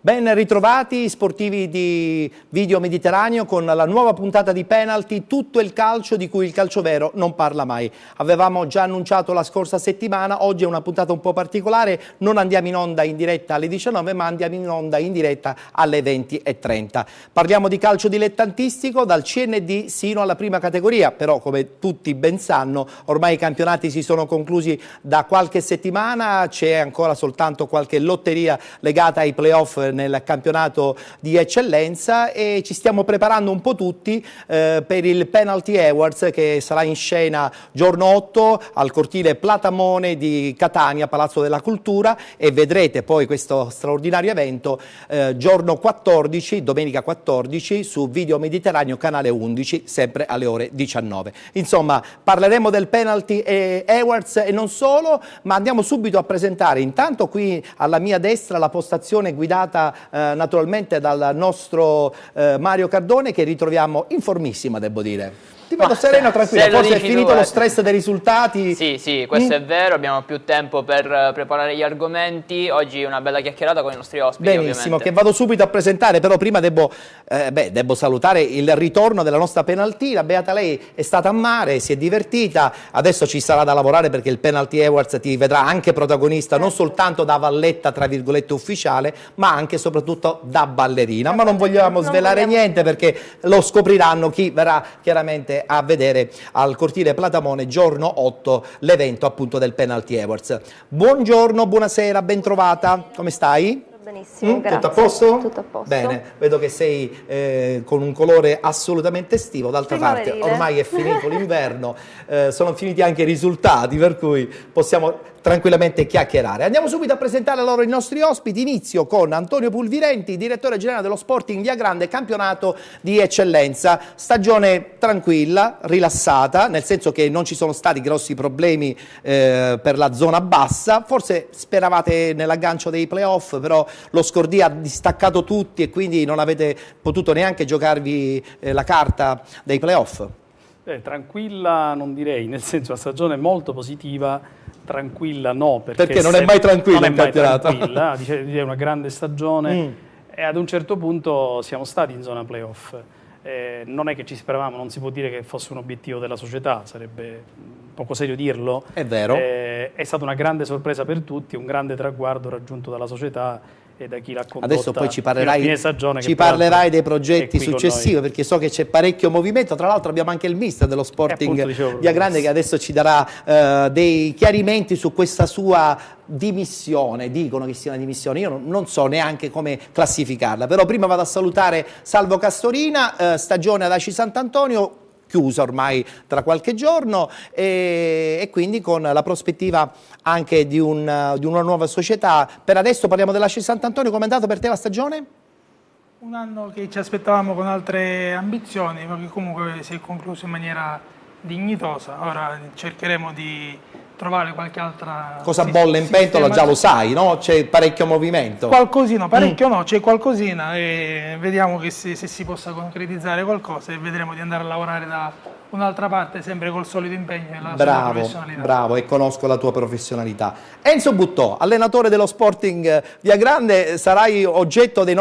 Ben ritrovati sportivi di Video Mediterraneo con la nuova puntata di Penalty, tutto il calcio di cui il calcio vero non parla mai. Avevamo già annunciato la scorsa settimana, oggi è una puntata un po' particolare, non andiamo in onda in diretta alle 19 ma andiamo in onda in diretta alle 20:30. Parliamo di calcio dilettantistico dal CND sino alla prima categoria, però come tutti ben sanno ormai i campionati si sono conclusi da qualche settimana, c'è ancora soltanto qualche lotteria legata ai playoff nel campionato di eccellenza e ci stiamo preparando un po' tutti per il Penalty Awards che sarà in scena giorno 8 al cortile Platamone di Catania, Palazzo della Cultura, e vedrete poi questo straordinario evento giorno 14, domenica 14 su Video Mediterraneo canale 11, sempre alle ore 19. Insomma, parleremo del Penalty Awards e non solo, ma andiamo subito a presentare intanto qui alla mia destra la postazione guidata naturalmente dal nostro Mario Cardone, che ritroviamo informissima, devo dire. Ti vedo sereno, tranquillo, forse è finito lo stress dei risultati. Sì, questo è vero, abbiamo più tempo per preparare gli argomenti, oggi una bella chiacchierata con i nostri ospiti. Benissimo, ovviamente, che vado subito a presentare, però prima devo salutare il ritorno della nostra Penalty. La Beata lei è stata a mare, si è divertita, adesso ci sarà da lavorare perché il Penalty Awards ti vedrà anche protagonista, non soltanto da valletta tra virgolette ufficiale, ma anche e soprattutto da ballerina, ma non vogliamo svelare niente perché lo scopriranno chi verrà chiaramente a vedere al cortile Platamone giorno 8 l'evento appunto del Penalty Awards. Buongiorno, buonasera, ben trovata, come stai? Benissimo, grazie. Tutto a posto? Tutto a posto. Bene, vedo che sei con un colore assolutamente estivo, d'altra parte ormai è finito l'inverno, sono finiti anche i risultati, per cui possiamo tranquillamente chiacchierare. Andiamo subito a presentare loro i nostri ospiti, inizio con Antonio Pulvirenti, direttore generale dello Sporting Via Grande, campionato di eccellenza, stagione tranquilla, rilassata, nel senso che non ci sono stati grossi problemi per la zona bassa, forse speravate nell'aggancio dei playoff, però lo Scordì ha distaccato tutti e quindi non avete potuto neanche giocarvi la carta dei playoff. Tranquilla non direi, nel senso la stagione è molto positiva, tranquilla no, perché non è mai tranquilla in campionato. Tranquilla, è una grande stagione e ad un certo punto siamo stati in zona playoff. Non è che ci speravamo, non si può dire che fosse un obiettivo della società, sarebbe poco serio dirlo. È vero. È stata una grande sorpresa per tutti, un grande traguardo raggiunto dalla società e da chi l'ha condotta. Adesso poi ci parlerai, parlerai dei progetti successivi, perché so che c'è parecchio movimento. Tra l'altro abbiamo anche il mister dello Sporting Via Grande che adesso ci darà dei chiarimenti su questa sua dimissione. Dicono che sia una dimissione, io non so neanche come classificarla, però prima vado a salutare Salvo Castorina, stagione ad Aci Sant'Antonio chiusa ormai tra qualche giorno e quindi con la prospettiva anche di una nuova società. Per adesso parliamo dell'Aci Sant'Antonio. Come è andata per te la stagione? Un anno che ci aspettavamo con altre ambizioni, ma che comunque si è concluso in maniera dignitosa. Ora cercheremo di trovare qualche altra... Cosa bolle in pentola già lo sai, no? C'è parecchio movimento. Qualcosina, parecchio no, c'è qualcosina e vediamo che se si possa concretizzare qualcosa e vedremo di andare a lavorare da un'altra parte, sempre col solito impegno e la solita professionalità. Bravo, e conosco la tua professionalità. Enzo Buttò, allenatore dello Sporting Via Grande, sarai oggetto delle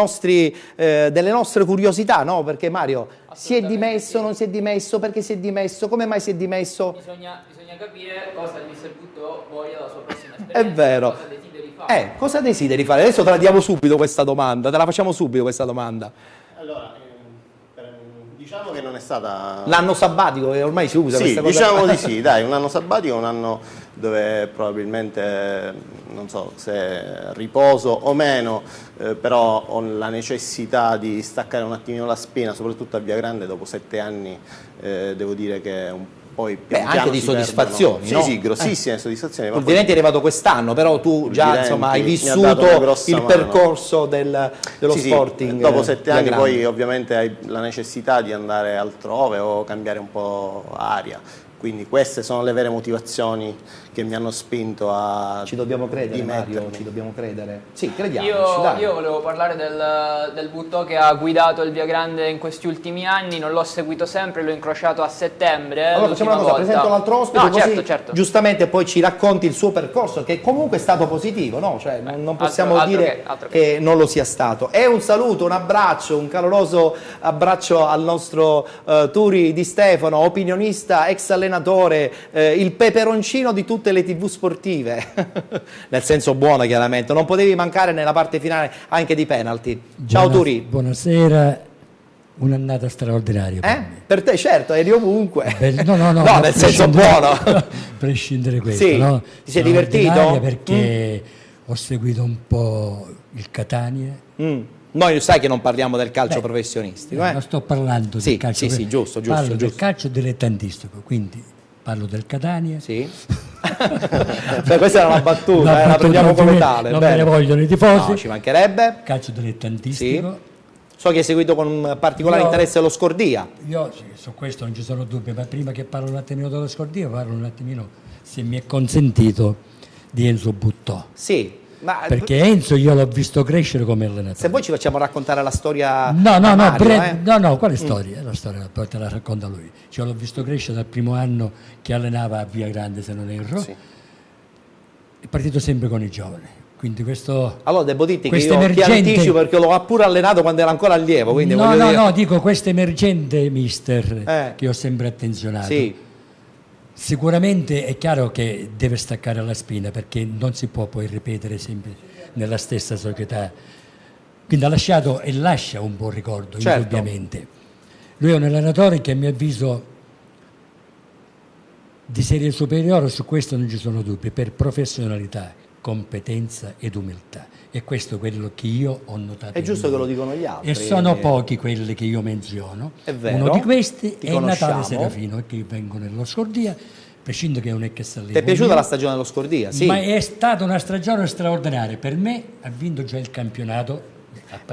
nostre curiosità, no? Perché Mario si è dimesso, non si è dimesso, perché si è dimesso, come mai si è dimesso? Bisogna capire cosa il mister Buttò voglia dalla sua prossima esperienza. È vero. Cosa desideri fare. Cosa desideri fare? Adesso te la diamo subito questa domanda, te la facciamo subito questa domanda. Allora, diciamo che non è stata... L'anno sabbatico, ormai si usa questa cosa. Diciamo di sì, dai, un anno sabbatico, un anno dove probabilmente, non so se riposo o meno, però ho la necessità di staccare un attimino la spina, soprattutto a Via Grande, dopo 7 anni, devo dire che un poi anche di soddisfazioni, no? Sì, grossissime soddisfazioni. Pulvirenti è arrivato quest'anno, però tu già insomma hai vissuto il percorso dello Sporting. Dopo 7 anni poi ovviamente hai la necessità di andare altrove o cambiare un po' aria. quindi queste sono le vere motivazioni che mi hanno spinto a Ci dobbiamo credere, Mario, dimettermi. ci dobbiamo credere. Sì, crediamoci, Io, dai. io volevo parlare del Buttò che ha guidato il Via Grande in questi ultimi anni, non l'ho seguito sempre, l'ho incrociato a settembre. Allora facciamo una l'ultima cosa, volta. presento l'altro ospite, No, così certo, certo. giustamente poi ci racconti il suo percorso, che comunque è stato positivo, no? Cioè, non possiamo altro dire altro che non lo sia stato. E un saluto, un abbraccio, un caloroso abbraccio al nostro Turi Di Stefano, opinionista, ex allenatore, il peperoncino di tutte le TV sportive, nel senso buono chiaramente, non potevi mancare nella parte finale anche di penalty. Ciao Turi. Buonasera, un'annata straordinaria per me. Per te certo, eri ovunque. No, No, nel senso buono. Prescindere da questo, Sì, no? ti sei divertito? Straordinaria perché ho seguito un po' il Catania. Noi sai che non parliamo del calcio professionistico, Non sto parlando Sì, del calcio, sì, giusto, parlo del giusto. calcio dilettantistico, quindi parlo del Catania. Sì. Beh, questa era una battuta, No, la battuta, prendiamo come tale. non bene. me ne vogliono i tifosi. No, ci mancherebbe. Calcio dilettantistico. Sì. So che hai seguito con un particolare Io- interesse lo Scordia. Io sì, su questo non ci sono dubbi, ma prima che parlo un attimino dello Scordia, parlo un attimino, se mi è consentito, di Enzo Buttò. Sì, ma Perché Enzo io l'ho visto crescere come allenatore. se poi ci facciamo raccontare la storia No, da no, Mario, no, quale storia? La storia poi te la racconta lui. Cioè, l'ho visto crescere dal primo anno che allenava a Via Grande, se non erro. Sì. È partito sempre con i giovani. Quindi questo... Allora devo dirti che questo io ti emergente- anticipo perché l'ho pure allenato quando era ancora allievo, quindi No, voglio no, dire... no, dico questo emergente mister che ho sempre attenzionato. Sì, Sicuramente è chiaro che deve staccare la spina perché non si può poi ripetere sempre nella stessa società. Quindi ha lasciato e lascia un buon ricordo, Certo. indubbiamente. Lui è un allenatore che a mio avviso di serie superiore, su questo non ci sono dubbi, per professionalità, competenza ed umiltà. E questo è quello che io ho notato. è giusto in che lui. lo dicono gli altri. E sono pochi quelli che io menziono. È vero. Uno di questi Ti è Natale conosciamo. Serafino, che vengo nello Scordia, prescinde che non è che sta lì. Ti è piaciuta la stagione dello Scordia? Sì. Ma è stata una stagione straordinaria. Per me ha vinto già il campionato.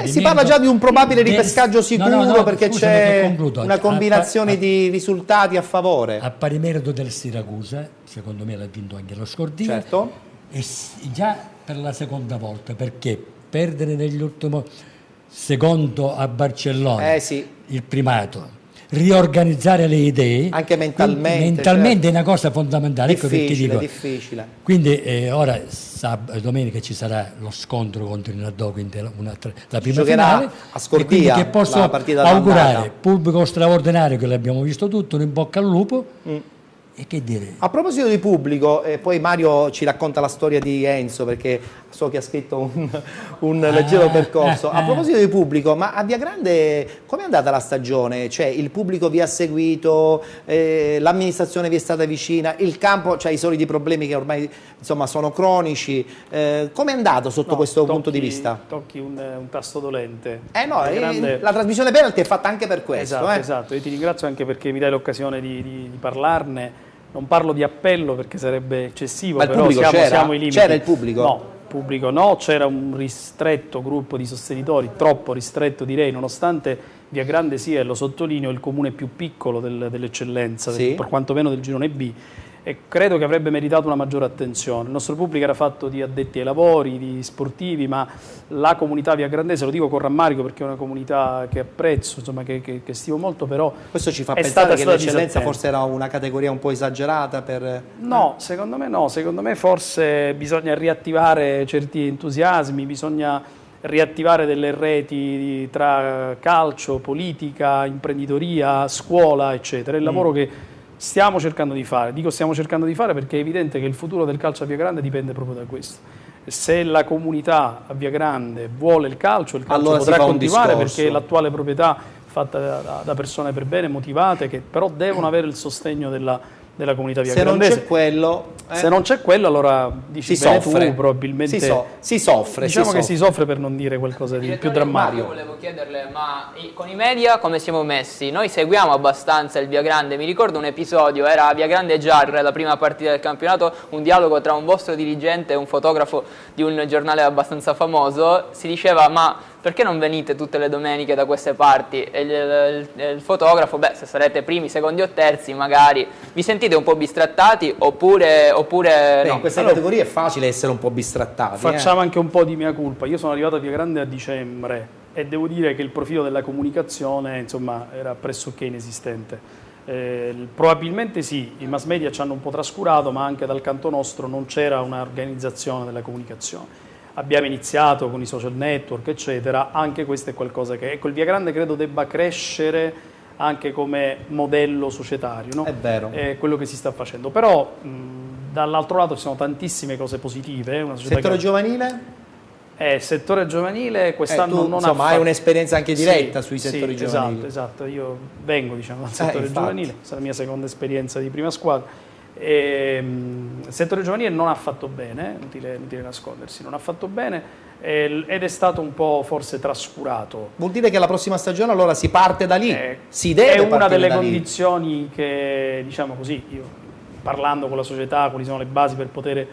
Si parla già di un probabile del- ripescaggio sicuro no, perché scusami che c'è concludo. una combinazione di risultati a favore. A pari merito del Siracusa, secondo me l'ha vinto anche lo Scordia. Certo. E già per la seconda volta, perché perdere nell'ultimo secondo a Barcellona Sì. il primato, riorganizzare le idee Anche mentalmente, mentalmente certo. è una cosa fondamentale. Ecco perché Difficile, dico, difficile. quindi ora domenica ci sarà lo scontro contro il Nardò, quindi la prima Giocherà finale, a Scordia, e quindi che posso la partita augurare d'andata. pubblico straordinario, che l'abbiamo visto tutto, un in bocca al lupo. E che dire? A proposito di pubblico, poi Mario ci racconta la storia di Enzo perché so che ha scritto un leggero percorso. A proposito di pubblico, ma a Via Grande com'è andata la stagione? Cioè il pubblico vi ha seguito, l'amministrazione vi è stata vicina, il campo c'ha i soliti problemi che ormai insomma sono cronici. Com'è andato sotto questo punto di vista? Tocchi un tasto dolente. No, Via Grande- la trasmissione penalty è fatta anche per questo. Esatto, esatto. Io ti ringrazio anche perché mi dai l'occasione di parlarne. Non parlo di appello perché sarebbe eccessivo, Ma il però pubblico siamo, c'era? siamo ai limiti. C'era il pubblico? No, pubblico no, c'era un ristretto gruppo di sostenitori, troppo ristretto direi, nonostante Via Grande sia, e lo sottolineo, il comune più piccolo dell'eccellenza, Sì. per quantomeno del girone B. E credo che avrebbe meritato una maggiore attenzione. Il nostro pubblico era fatto di addetti ai lavori, di sportivi, ma la comunità viagrandese, lo dico con rammarico perché è una comunità che apprezzo, insomma, che stimo molto, però Questo ci fa è pensare che stata l'eccellenza disattenta. forse era una categoria un po' esagerata per... No, secondo me forse bisogna riattivare certi entusiasmi, bisogna riattivare delle reti tra calcio, politica, imprenditoria, scuola, eccetera. È il lavoro che stiamo cercando di fare. Dico stiamo cercando di fare perché è evidente che il futuro del calcio a Via Grande dipende proprio da questo. Se la comunità a Via Grande vuole il calcio Allora si potrà fa un continuare discorso. perché l'attuale proprietà fatta da persone per bene, motivate, che però devono avere il sostegno della comunità Se non viagrandese. c'è quello... Se non c'è quello, allora dici si bene soffre. tu, probabilmente. Si soffre. Diciamo che soffre. si soffre per non dire qualcosa di più Direttore, drammatico. Io volevo chiederle, ma con i media come siamo messi? Noi seguiamo abbastanza il Via Grande, mi ricordo un episodio, era Via Grande Jar, la prima partita del campionato, un dialogo tra un vostro dirigente e un fotografo di un giornale abbastanza famoso, si diceva ma perché non venite tutte le domeniche da queste parti? E il fotografo, beh, se sarete primi, secondi o terzi, magari vi sentite un po' bistrattati oppure Beh, no? in queste categorie è facile essere un po' bistrattati. Facciamo anche un po' di mea culpa. Io sono arrivato a Via Grande a dicembre e devo dire che il profilo della comunicazione, insomma, era pressoché inesistente. Probabilmente sì, i mass media ci hanno un po' trascurato, ma anche dal canto nostro non c'era un'organizzazione della comunicazione. Abbiamo iniziato con i social network, eccetera, anche questo è qualcosa che, ecco, il Via Grande credo debba crescere anche come modello societario, no? È vero. È quello che si sta facendo, però dall'altro lato ci sono tantissime cose positive. Una società Settore che... giovanile? Settore giovanile quest'anno tu, non insomma, ha hai fatto... un'esperienza anche diretta Sì, sui settori sì, giovanili. Esatto, io vengo, diciamo, dal settore infatti. giovanile, sarà la mia seconda esperienza di prima squadra. Il settore giovanile non ha fatto bene, inutile nascondersi, non ha fatto bene ed è stato un po' forse trascurato. Vuol dire che la prossima stagione allora si parte da lì, si deve È una partire delle da lì. condizioni che, diciamo così, io parlando con la società, quali sono le basi per poter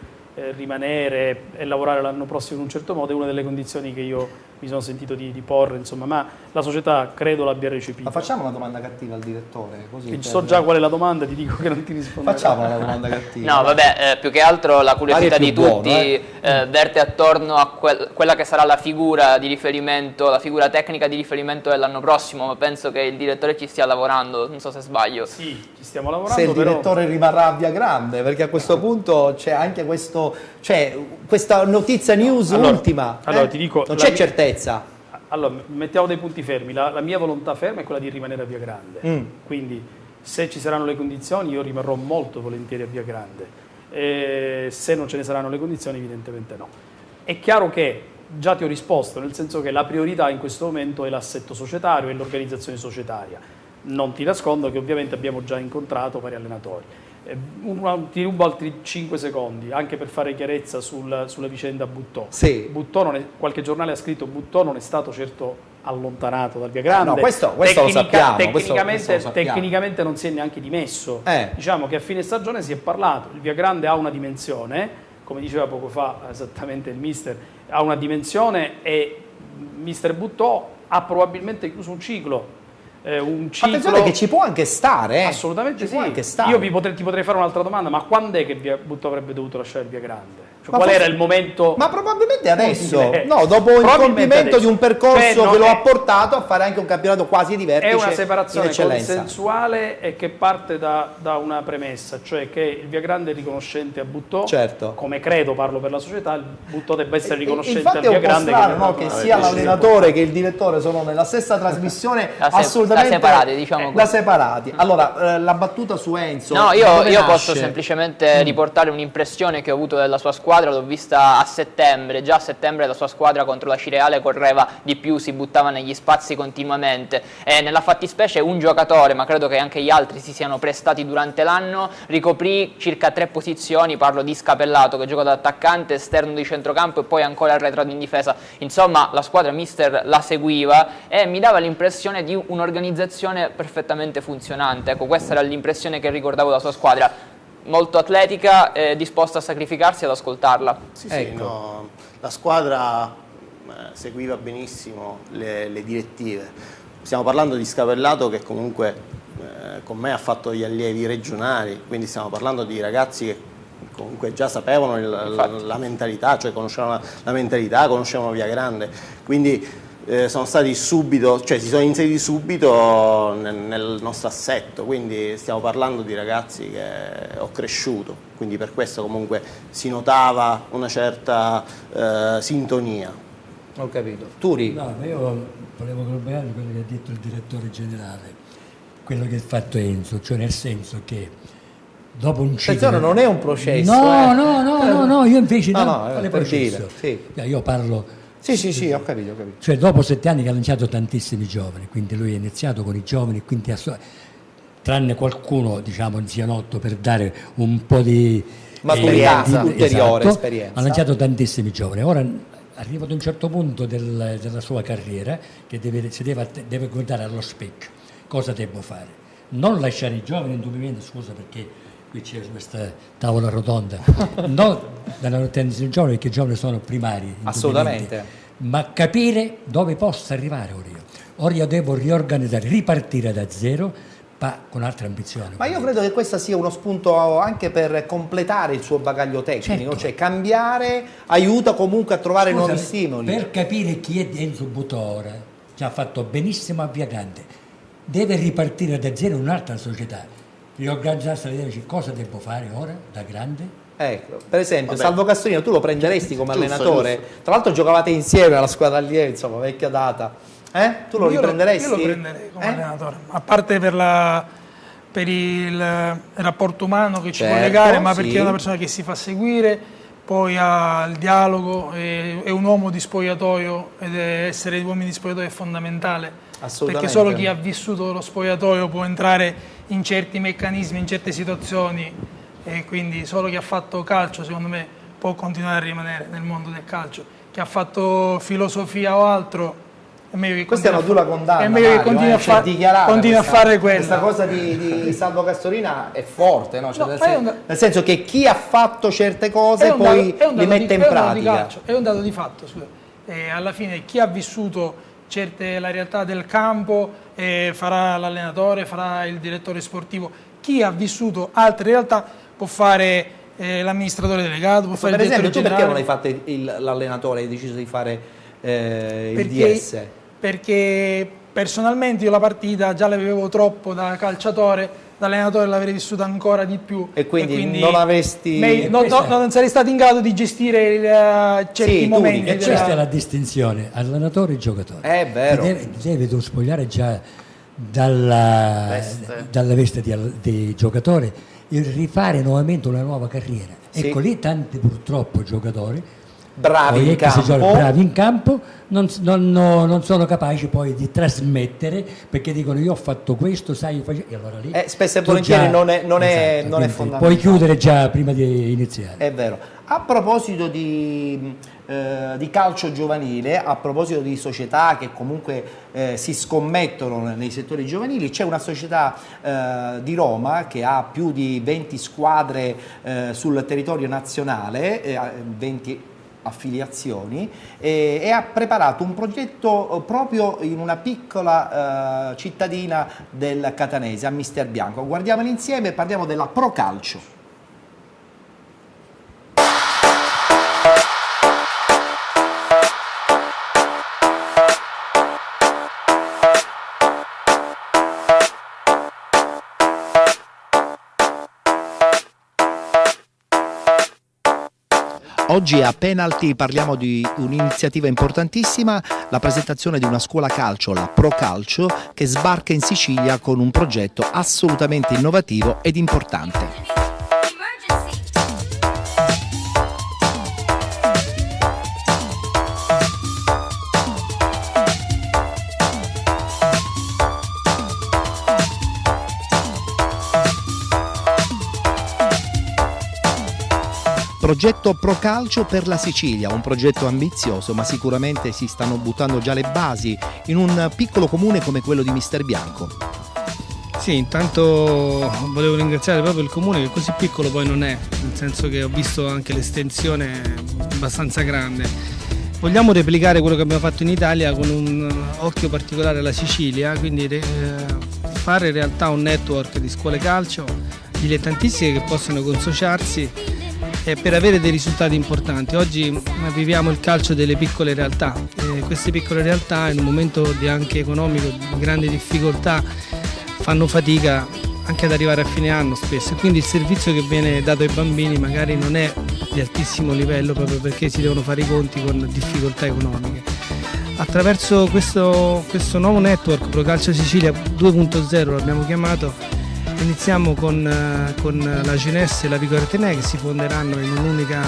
rimanere e lavorare l'anno prossimo in un certo modo, è una delle condizioni che io mi sono sentito di porre, insomma, ma la società credo l'abbia recepito. Ma facciamo una domanda cattiva al direttore? Così So già qual è la domanda, ti dico che non ti rispondo. Facciamo una domanda cattiva. No, vabbè, più che altro la curiosità Magari è di più tutti buono, verte attorno a quella che sarà la figura di riferimento, la figura tecnica di riferimento dell'anno prossimo, ma penso che il direttore ci stia lavorando, non so se sbaglio. Sì, ci stiamo lavorando, Se il però... direttore rimarrà a Via Grande, perché a questo punto c'è anche questa notizia news ultima. allora, ti dico, non c'è certezza. Allora, mettiamo dei punti fermi. La mia volontà ferma è quella di rimanere a Via Grande. Quindi, se ci saranno le condizioni, io rimarrò molto volentieri a Via Grande. Se non ce ne saranno le condizioni, evidentemente no. È chiaro che già ti ho risposto, nel senso che la priorità in questo momento è l'assetto societario e l'organizzazione societaria. Non ti nascondo che ovviamente abbiamo già incontrato vari allenatori. Ti rubo altri 5 secondi anche per fare chiarezza sulla vicenda Buttò. Sì. Buttò qualche giornale ha scritto Buttò non è stato certo allontanato dal Via Grande. No, questo lo sappiamo. Tecnicamente non si è neanche dimesso. Diciamo che a fine stagione si è parlato. Il Via Grande ha una dimensione, come diceva poco fa esattamente il mister, ha una dimensione e mister Buttò ha probabilmente chiuso un ciclo. Attenzione che ci può anche stare. Assolutamente ci sì. Può anche stare. Io ti potrei fare un'altra domanda, ma quando è che Buttò avrebbe dovuto lasciare il Via Grande? Cioè, qual era il momento? Ma probabilmente adesso, no, dopo il compimento di un percorso che lo ha portato a fare anche un campionato quasi di vertice. È una separazione in eccellenza consensuale e che parte da una premessa, cioè che il Via Grande è riconoscente a Buttò, certo. Come credo, parlo per la società, il Buttò debba essere riconoscente infatti al Via Grande. Infatti è un po' strano che sia l'allenatore che il direttore sono nella stessa trasmissione assolutamente da separati, diciamo così. Da separati. Allora, la battuta su Enzo. No, io posso semplicemente riportare un'impressione che ho avuto della sua squadra, l'ho vista a settembre, già a settembre la sua squadra contro la Cireale correva di più, si buttava negli spazi continuamente e nella fattispecie un giocatore, ma credo che anche gli altri si siano prestati durante l'anno, ricoprì circa 3 posizioni, parlo di Scapellato che gioca da attaccante, esterno di centrocampo e poi ancora arretrato in difesa, insomma la squadra mister la seguiva e mi dava l'impressione di un'organizzazione perfettamente funzionante, ecco questa era l'impressione che ricordavo della sua squadra. Molto atletica, disposta a sacrificarsi ad ascoltarla. Sì, no, la squadra seguiva benissimo le direttive. Stiamo parlando di Scapellato che comunque con me ha fatto gli allievi regionali, quindi stiamo parlando di ragazzi che comunque già sapevano la mentalità, cioè conoscevano la mentalità, conoscevano Via Grande, quindi sono stati subito, cioè si sono inseriti subito nel nostro assetto, quindi stiamo parlando di ragazzi che ho cresciuto, quindi per questo comunque si notava una certa sintonia. Ho capito. Turi? No, ma io volevo corroborare quello che ha detto il direttore generale, quello che ha fatto Enzo, cioè nel senso che dopo un ciclo... Attenzione, non è un processo. No, io invece per processo. dire, sì. Io parlo... Sì, ho capito. Cioè dopo 7 anni che ha lanciato tantissimi giovani, quindi lui ha iniziato con i giovani, quindi tranne qualcuno, diciamo, anzianotto per dare un po' di maturità, ulteriore esatto, esperienza. Ha lanciato tantissimi giovani. Ora arriva ad un certo punto della sua carriera che deve guardare allo specchio. Cosa devo fare? Non lasciare i giovani, indubbiamente, scusa perché qui c'è questa tavola rotonda, no dalla tendenza dei giovani, perché i giovani sono primari, assolutamente, ma capire dove posso arrivare ora io. Ora io devo riorganizzare, ripartire da zero, ma con altre ambizioni. Ma io credo che questo sia uno spunto anche per completare il suo bagaglio tecnico, Certo. cioè cambiare aiuta comunque a trovare Scusa, nuovi stimoli. Per capire chi è Enzo Butora, che ha fatto benissimo a Viagante, deve ripartire da zero in un'altra società, riorganizzarsi, deve dire cosa devo fare ora da grande. Ecco, per esempio, Vabbè. Salvo Castorino, tu lo prenderesti come Giusto, allenatore? giusto. Tra l'altro giocavate insieme alla squadra allievi, insomma, vecchia data. Tu lo riprenderesti? Io lo prenderei come allenatore, a parte per il rapporto umano che ci può Certo, legare, ma perché sì. è una persona che si fa seguire, poi ha il dialogo, è un uomo di spogliatoio ed essere uomini di spogliatoio è fondamentale, Assolutamente. perché solo chi ha vissuto lo spogliatoio può entrare in certi meccanismi, in certe situazioni, e quindi solo chi ha fatto calcio secondo me può continuare a rimanere nel mondo del calcio. Chi ha fatto filosofia o altro è meglio che Questa è una continui dura condanna, è meglio che Mario, continui a, cioè, dichiarata continui a questa- fare quello. Questa cosa di Salvo Castorina è forte, no? Cioè, No, nel senso che chi ha fatto certe È cose un poi dato- è un li dato mette in è un dato di pratica. calcio, è un dato di fatto, scusa. Alla fine chi ha vissuto la realtà del campo farà l'allenatore, farà il direttore sportivo. Chi ha vissuto altre realtà può fare l'amministratore delegato, può fare Per il direttore esempio, tu perché non generale. hai fatto l'allenatore, hai deciso di fare il Perché- DS? Perché personalmente io la partita già l'avevo troppo da calciatore, da allenatore l'avrei vissuta ancora di più. E quindi non avresti- non sarei stato in grado di gestire certi Sì, momenti. E dura. questa è la distinzione, allenatore e giocatore. È vero. Deve tu spogliare già dalla veste di giocatore e rifare nuovamente una nuova carriera. Sì. Ecco lì tanti purtroppo giocatori Bravi poi in campo. bravi in campo non sono capaci poi di trasmettere, perché dicono io ho fatto questo, sai, e allora lì Spesso e tu volentieri già- non è esatto, quindi fondamentale. puoi chiudere già prima di iniziare. È vero. A proposito di calcio giovanile, a proposito di società che comunque si scommettono nei settori giovanili, c'è una società di Roma che ha più di 20 squadre sul territorio nazionale, 20 affiliazioni, e ha preparato un progetto proprio in una piccola cittadina del Catanese, a Mister Bianco. Guardiamolo insieme e parliamo della Pro Calcio. Oggi a Penalty parliamo di un'iniziativa importantissima, la presentazione di una scuola calcio, la Pro Calcio, che sbarca in Sicilia con un progetto assolutamente innovativo ed importante. Progetto Pro Calcio per la Sicilia, un progetto ambizioso, ma sicuramente si stanno buttando già le basi in un piccolo comune come quello di Mister Bianco. Sì, intanto volevo ringraziare proprio il comune, che così piccolo poi non è, nel senso che ho visto anche l'estensione abbastanza grande. Vogliamo replicare quello che abbiamo fatto in Italia con un occhio particolare alla Sicilia, quindi fare in realtà un network di scuole calcio dilettantistiche che possano consociarsi per avere dei risultati importanti. Oggi viviamo il calcio delle piccole realtà, queste piccole realtà in un momento anche economico di grande difficoltà fanno fatica anche ad arrivare a fine anno spesso, e quindi il servizio che viene dato ai bambini magari non è di altissimo livello, proprio perché si devono fare i conti con difficoltà economiche. Attraverso questo nuovo network Pro Calcio Sicilia 2.0 l'abbiamo chiamato, iniziamo con la Cenesse e la Vico Artenè, che si fonderanno in un'unica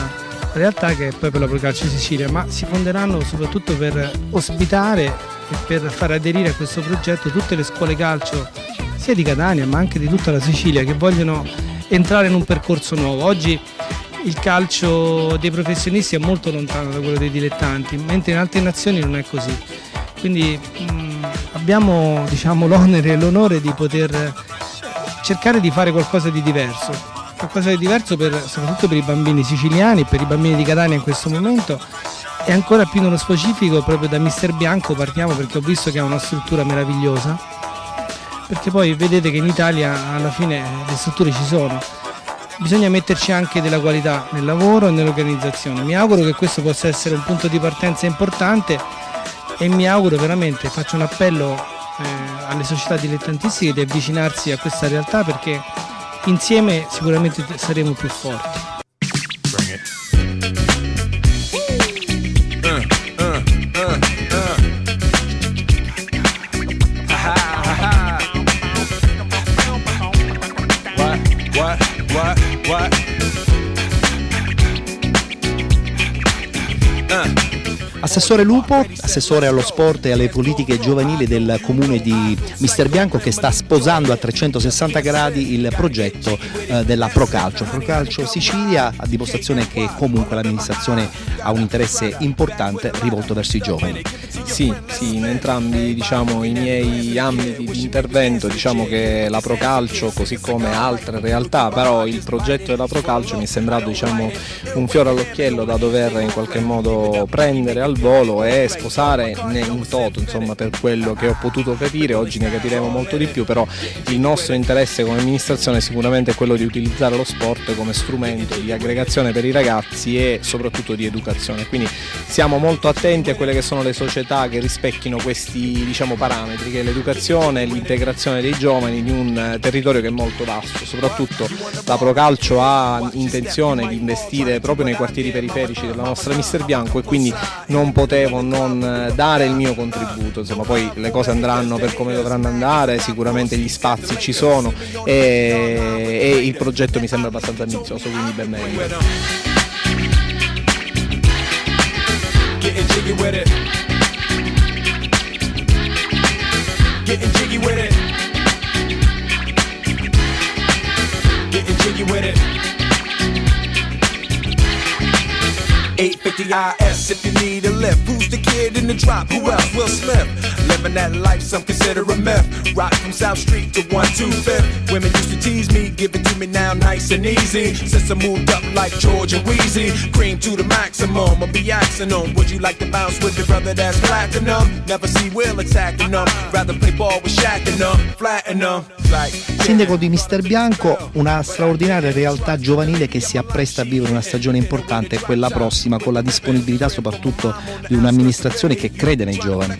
realtà che è proprio la Pro Calcio Sicilia, ma si fonderanno soprattutto per ospitare e per far aderire a questo progetto tutte le scuole calcio sia di Catania ma anche di tutta la Sicilia che vogliono entrare in un percorso nuovo. Oggi il calcio dei professionisti è molto lontano da quello dei dilettanti, mentre in altre nazioni non è così. Quindi abbiamo, diciamo, l'onere e l'onore di poter cercare di fare qualcosa di diverso soprattutto per i bambini siciliani, per i bambini di Catania in questo momento, E ancora più nello specifico, proprio da Mister Bianco partiamo, perché ho visto che ha una struttura meravigliosa, perché poi vedete che in Italia alla fine le strutture ci sono, bisogna metterci anche della qualità nel lavoro e nell'organizzazione. Mi auguro che questo possa essere un punto di partenza importante e mi auguro veramente, faccio un appello alle società dilettantistiche di avvicinarsi a questa realtà, perché insieme sicuramente saremo più forti. Assessore Lupo, assessore allo sport e alle politiche giovanili del comune di Mister Bianco, che sta sposando a 360 gradi il progetto della Procalcio Sicilia, a dimostrazione che comunque l'amministrazione ha un interesse importante rivolto verso i giovani. Sì, in entrambi i miei ambiti di intervento, diciamo che la Procalcio, così come altre realtà, però il progetto della Procalcio mi è sembrato un fiore all'occhiello da dover in qualche modo prendere al volo e sposare in toto, per quello che ho potuto capire. Oggi ne capiremo molto di più, però il nostro interesse come amministrazione sicuramente è quello di utilizzare lo sport come strumento di aggregazione per i ragazzi e soprattutto di educazione, quindi siamo molto attenti a quelle che sono le società che rispecchino questi parametri, che è l'educazione e l'integrazione dei giovani in un territorio che è molto vasto. Soprattutto la Procalcio ha intenzione di investire proprio nei quartieri periferici della nostra Mister Bianco e quindi non potevo non dare il mio contributo. Poi le cose andranno per come dovranno andare, sicuramente gli spazi ci sono e il progetto mi sembra abbastanza ambizioso, quindi ben venga. Getting jiggy with it. Getting jiggy with it. 850 IS if you need a lift. Who's the kid in the drop? Who else? Will Smith. Living that life some consider a myth. Rock from South Street to 125th. Women used to tease me, give it to me now nice and easy. Since I moved up like George and Wheezy, cream to the maximum. I'll be asking them, would you like to bounce with your brother that's platinum? Never see Will attacking them. Rather play ball with Shaq and them, flatten them. Sindaco di Mister Bianco, una straordinaria realtà giovanile che si appresta a vivere una stagione importante, quella prossima, con la disponibilità soprattutto di un'amministrazione che crede nei giovani.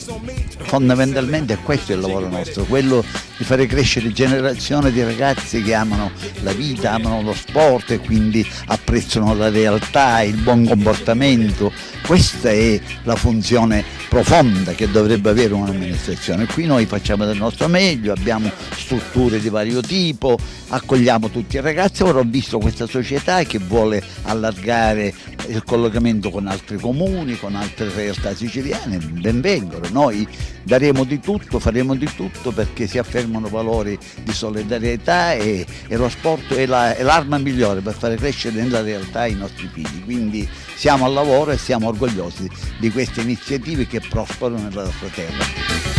Fondamentalmente è questo il lavoro nostro, quello di fare crescere generazioni di ragazzi che amano la vita, amano lo sport e quindi apprezzano la realtà, il buon comportamento. Questa è la funzione profonda che dovrebbe avere un'amministrazione. Qui noi facciamo del nostro meglio, abbiamo strutture di vario tipo, accogliamo tutti i ragazzi. Ora ho visto questa società che vuole allargare il collegamento con altri comuni, con altre realtà siciliane, ben vengano. Noi daremo di tutto, faremo di tutto perché si affermano valori di solidarietà e lo sport è l'arma migliore per fare crescere nella realtà i nostri figli. Quindi siamo al lavoro e siamo orgogliosi di queste iniziative che prosperano nella nostra terra.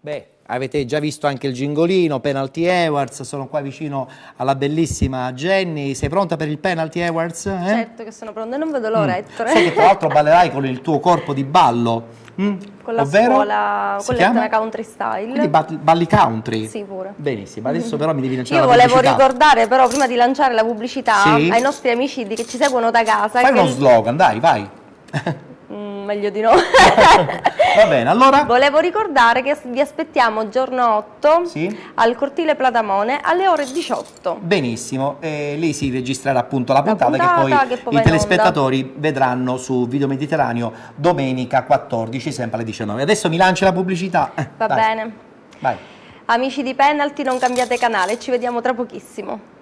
Beh, avete già visto anche il gingolino, Penalty Awards, sono qua vicino alla bellissima Jenny. Sei pronta per il Penalty Awards? Certo che sono pronta, non vedo l'ora, Ettore. So che tra l'altro ballerai con il tuo corpo di ballo. Con la ovvero? scuola, con la country style. Quindi balli country? Sì, pure. Benissimo, adesso però mi devi lanciare Io la volevo pubblicità. ricordare però, prima di lanciare la pubblicità, Sì? ai nostri amici che ci seguono da casa... Fai che uno slogan, dai, vai. meglio di no. Va bene, allora? Volevo ricordare che vi aspettiamo giorno 8 Sì? al Cortile Platamone alle ore 18. Benissimo, lì si registrerà appunto la puntata che puntata poi che poi va i in telespettatori vedranno su Video Mediterraneo domenica 14, sempre alle 19. Adesso mi lanci la pubblicità. Va Dai. bene. Vai. Amici di Penalty, non cambiate canale, ci vediamo tra pochissimo.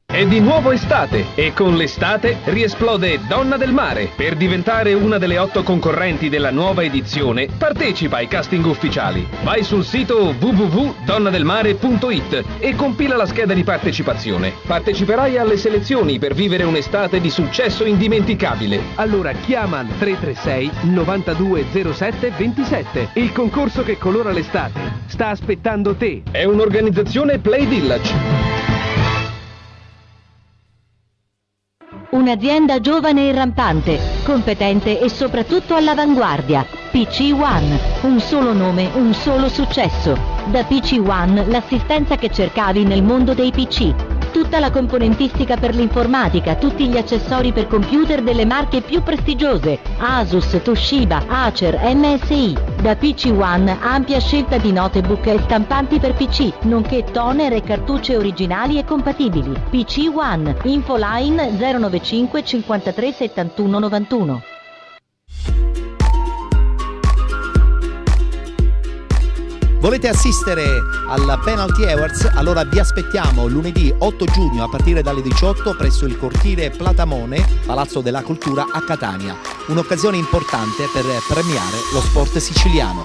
È di nuovo estate e con l'estate riesplode Donna del Mare. Per diventare una delle 8 concorrenti della nuova edizione, partecipa ai casting ufficiali. Vai sul sito www.donnadelmare.it e compila la scheda di partecipazione. Parteciperai alle selezioni per vivere un'estate di successo indimenticabile. Allora chiama al 336 9207 27. Il concorso che colora l'estate sta aspettando te. È un'organizzazione Play Village. Un'azienda giovane e rampante, competente e soprattutto all'avanguardia. PC One, un solo nome, un solo successo. Da PC One l'assistenza che cercavi nel mondo dei PC. Tutta la componentistica per l'informatica, tutti gli accessori per computer delle marche più prestigiose. Asus, Toshiba, Acer, MSI. Da PC One ampia scelta di notebook e stampanti per PC, nonché toner e cartucce originali e compatibili. PC One, infoline 095 53 71 91. Volete assistere alla Penalty Awards? Allora vi aspettiamo lunedì 8 giugno a partire dalle 18 presso il Cortile Platamone, Palazzo della Cultura a Catania. Un'occasione importante per premiare lo sport siciliano.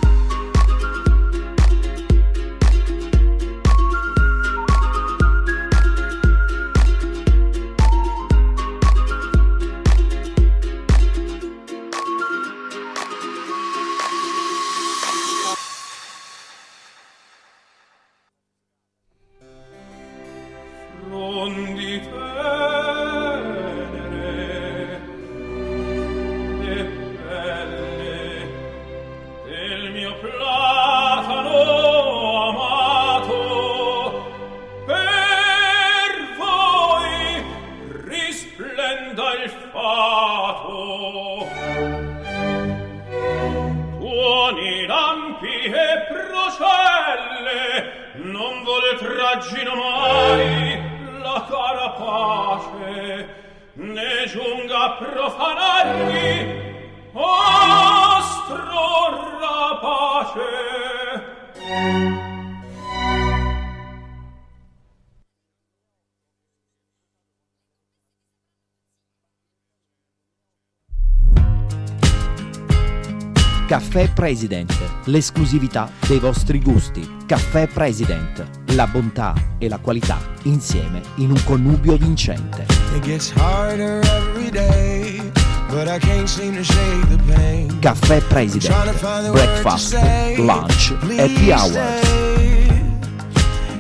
Caffè President, l'esclusività dei vostri gusti. Caffè President, la bontà e la qualità insieme in un connubio vincente. Caffè President, breakfast, lunch, happy hours.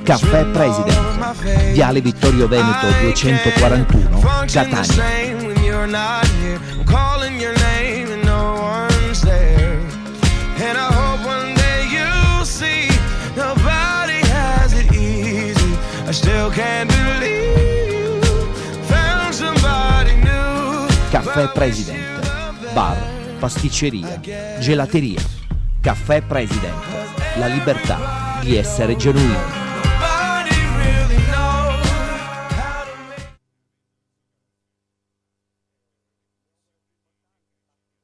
Caffè President, Viale Vittorio Veneto 241, Catania. Caffè President, bar, pasticceria, gelateria. Caffè President, la libertà di essere genuini.